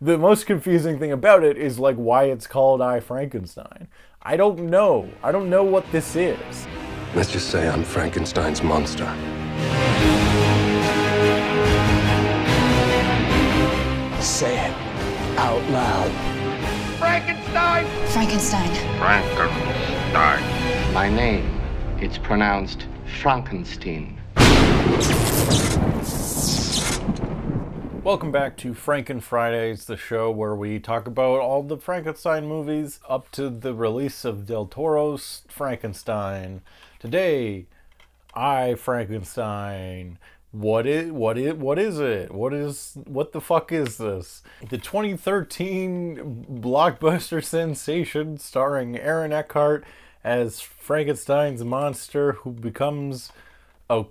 The most confusing thing about it is like why it's called I Frankenstein. I don't know. I don't know what this is. Let's just say I'm Frankenstein's monster. Say it out loud. Frankenstein! Frankenstein. Frankenstein. My name, it's pronounced Frankenstein. Welcome back to Franken-Fridays, the show where we talk about all the Frankenstein movies up to the release of Del Toro's Frankenstein. Today, I Frankenstein. What is it? What the fuck is this? The 2013 blockbuster sensation starring Aaron Eckhart as Frankenstein's monster who becomes a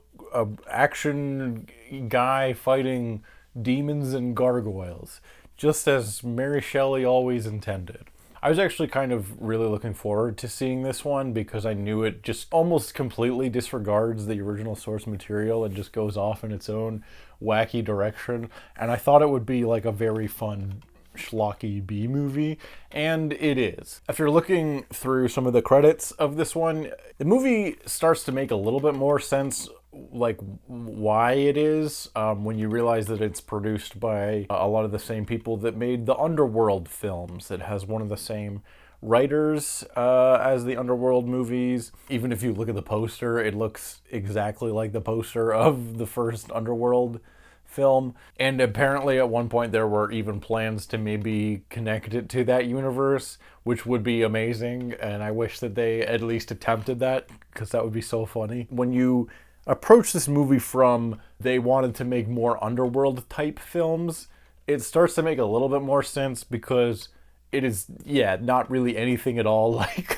action guy fighting demons and gargoyles, just as Mary Shelley always intended. I was actually kind of really looking forward to seeing this one because I knew it just almost completely disregards the original source material and just goes off in its own wacky direction. And I thought it would be like a very fun schlocky B movie, and it is. After looking through some of the credits of this one, the movie starts to make a little bit more sense like why it is when you realize that it's produced by a lot of the same people that made the Underworld films. It has one of the same writers as the Underworld movies. Even if you look at the poster, it looks exactly like the poster of the first Underworld film. And apparently at one point there were even plans to maybe connect it to that universe, which would be amazing, and I wish that they at least attempted that because that would be so funny. When you approach this movie from they wanted to make more Underworld type films, it starts to make a little bit more sense because it is, not really anything at all like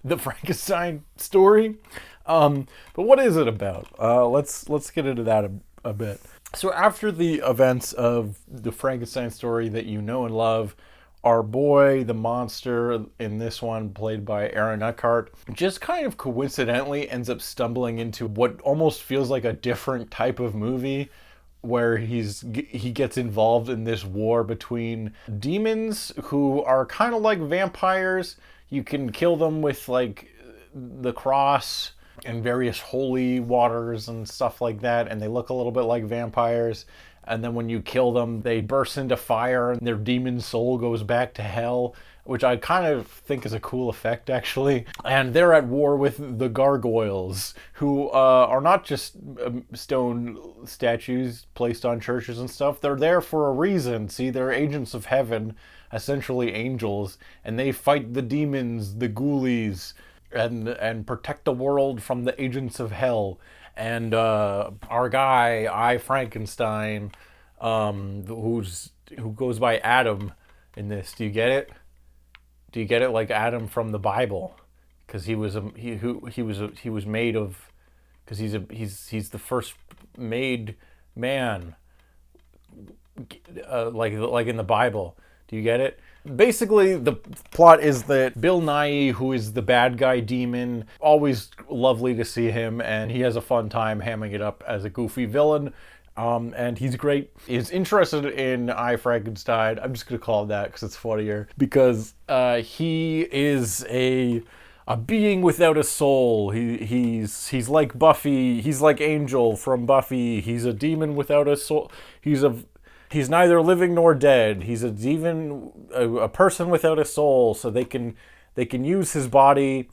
the Frankenstein story. But what is it about? Let's get into that a bit. So after the events of the Frankenstein story that you know and love, our boy, the monster in this one, played by Aaron Eckhart, just kind of coincidentally ends up stumbling into what almost feels like a different type of movie where he gets involved in this war between demons who are kind of like vampires. You can kill them with like the cross and various holy waters and stuff like that, and they look a little bit like vampires. And then when you kill them, they burst into fire and their demon soul goes back to hell, which I kind of think is a cool effect, actually. And they're at war with the gargoyles, who are not just stone statues placed on churches and stuff. They're there for a reason. See, they're agents of heaven, essentially angels, and they fight the demons, the ghoulies, and protect the world from the agents of hell. And our guy, I Frankenstein, who goes by Adam in this. Do you get it? Do you get it? Like Adam from the Bible, because he was made of, because he's the first made man, like in the Bible. Do you get it? Basically, the plot is that Bill Nighy, who is the bad guy demon, always lovely to see him, and he has a fun time hamming it up as a goofy villain, and he's great. He's interested in I Frankenstein. I'm just going to call him that because it's funnier, because he is a being without a soul. He's like Buffy. He's like Angel from Buffy. He's a demon without a soul. He's neither living nor dead. He's a person without a soul, so they can use his body.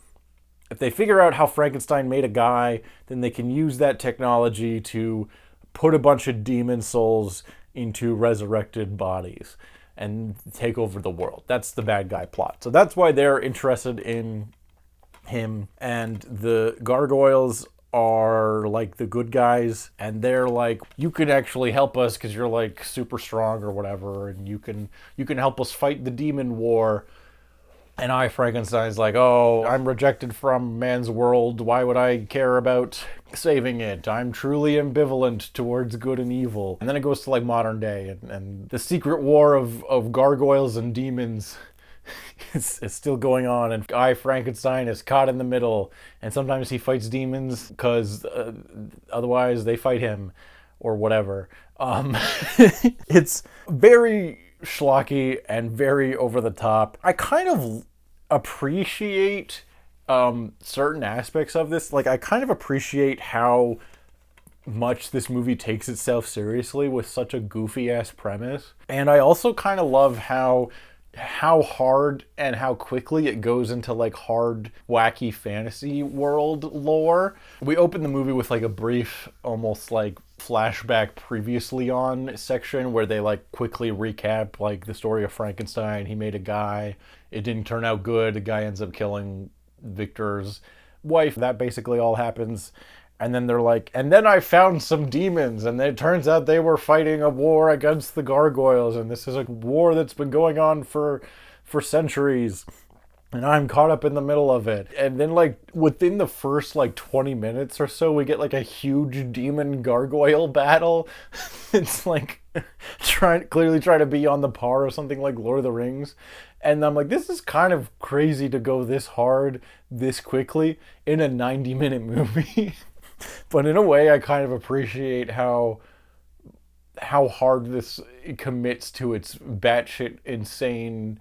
If they figure out how Frankenstein made a guy, then they can use that technology to put a bunch of demon souls into resurrected bodies and take over the world. That's the bad guy plot. So that's why they're interested in him. And the gargoyles are like the good guys, and they're like, you can actually help us because you're like super strong or whatever, and you can help us fight the demon war. And I Frankenstein's like, oh, I'm rejected from man's world, why would I care about saving it? I'm truly ambivalent towards good and evil. And then it goes to like modern day, and the secret war of gargoyles and demons it's still going on, and I Frankenstein is caught in the middle, and sometimes he fights demons because otherwise they fight him or whatever. It's very schlocky and very over the top. I kind of appreciate certain aspects of this. Like, I kind of appreciate how much this movie takes itself seriously with such a goofy ass premise. And I also kind of love how hard and how quickly it goes into like hard, wacky fantasy world lore. We open the movie with like a brief, almost like flashback previously on section where they like quickly recap like the story of Frankenstein. He made a guy, it didn't turn out good, the guy ends up killing Victor's wife. That basically all happens. And then they're like, and then I found some demons, and it turns out they were fighting a war against the gargoyles, and this is a war that's been going on for centuries, and I'm caught up in the middle of it. And then like within the first like 20 minutes or so, we get like a huge demon gargoyle battle. It's like clearly trying to be on the par of something like Lord of the Rings. And I'm like, this is kind of crazy to go this hard this quickly in a 90-minute movie. But in a way, I kind of appreciate how hard this commits to its batshit insane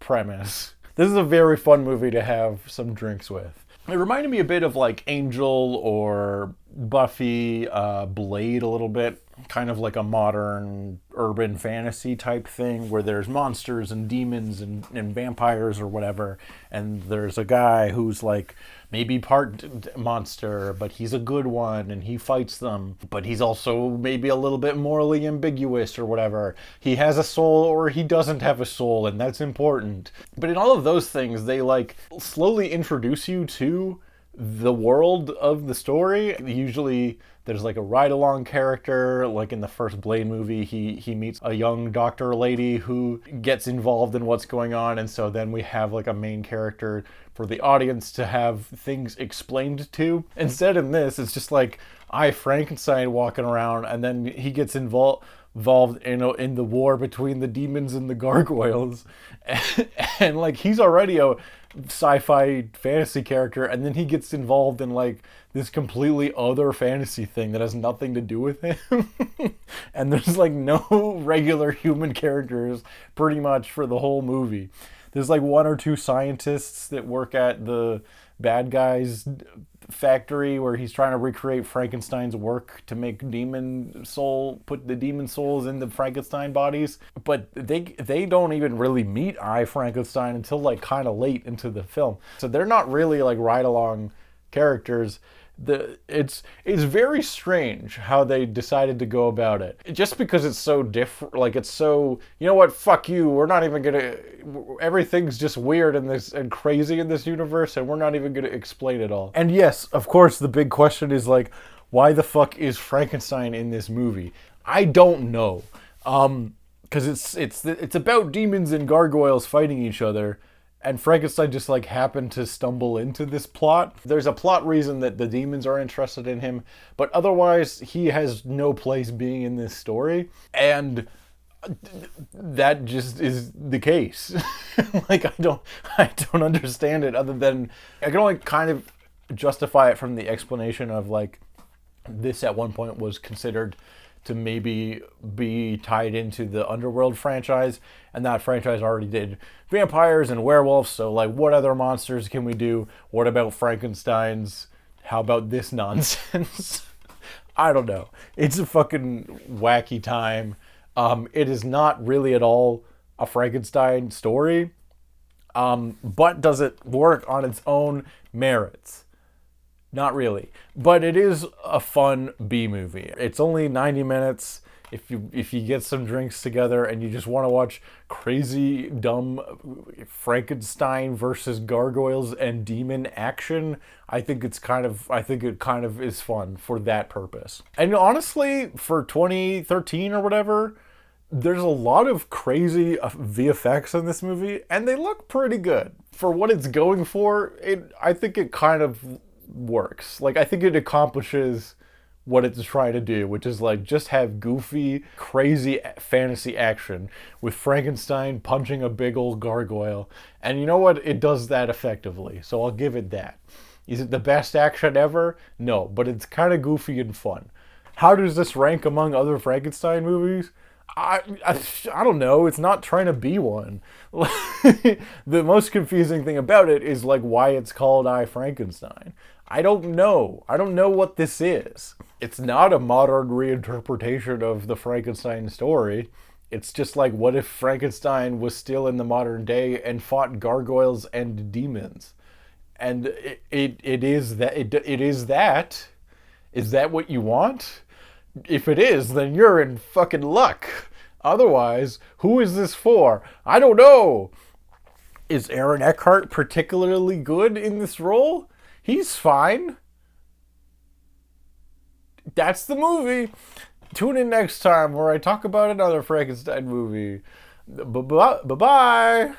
premise. This is a very fun movie to have some drinks with. It reminded me a bit of like Angel or Buffy, Blade a little bit. Kind of like a modern urban fantasy type thing where there's monsters and demons and vampires or whatever. And there's a guy who's like maybe part monster, but he's a good one and he fights them. But he's also maybe a little bit morally ambiguous or whatever. He has a soul or he doesn't have a soul, and that's important. But in all of those things, they like slowly introduce you to the world of the story. Usually there's like a ride-along character, like in the first Blade movie, he meets a young doctor lady who gets involved in what's going on, and so then we have like a main character for the audience to have things explained to. Instead in this, it's just like Frankenstein walking around, and then he gets involved in the war between the demons and the gargoyles, and like he's already a sci-fi fantasy character, and then he gets involved in like this completely other fantasy thing that has nothing to do with him. And there's like no regular human characters pretty much for the whole movie. There's like one or two scientists that work at the bad guy's factory where he's trying to recreate Frankenstein's work to make put the demon souls in the Frankenstein bodies. But they don't even really meet Frankenstein until like kind of late into the film. So they're not really like ride-along characters. It's very strange how they decided to go about it. Just because it's so different, like it's so, you know what, fuck you, we're not even gonna, everything's just weird in this and crazy in this universe, and we're not even gonna explain it all. And yes, of course, the big question is like, why the fuck is Frankenstein in this movie? I don't know. Because it's about demons and gargoyles fighting each other. And Frankenstein just like happened to stumble into this plot. There's a plot reason that the demons are interested in him, but otherwise he has no place being in this story. And that just is the case. Like I don't understand it, other than I can only kind of justify it from the explanation of like this at one point was considered to maybe be tied into the Underworld franchise, and that franchise already did vampires and werewolves, so like what other monsters can we do? What about Frankenstein's? How about this nonsense? I don't know. It's a fucking wacky time. It is not really at all a Frankenstein story, but does it work on its own merits? Not really, but it is a fun B movie. It's only 90 minutes. If you get some drinks together and you just want to watch crazy, dumb Frankenstein versus gargoyles and demon action, I think it kind of is fun for that purpose. And honestly, for 2013 or whatever, there's a lot of crazy VFX in this movie, and they look pretty good for what it's going for. I think it kind of works. Like I think it accomplishes what it's trying to do, which is like just have goofy, crazy fantasy action with Frankenstein punching a big old gargoyle. And you know what? It does that effectively. So I'll give it that. Is it the best action ever? No, but it's kind of goofy and fun. How does this rank among other Frankenstein movies? I don't know. It's not trying to be one. The most confusing thing about it is like why it's called I, Frankenstein. I don't know. I don't know what this is. It's not a modern reinterpretation of the Frankenstein story. It's just like, what if Frankenstein was still in the modern day and fought gargoyles and demons? And it is that. It is that. Is that what you want? If it is, then you're in fucking luck. Otherwise, who is this for? I don't know. Is Aaron Eckhart particularly good in this role? He's fine. That's the movie. Tune in next time where I talk about another Frankenstein movie. Bye-bye.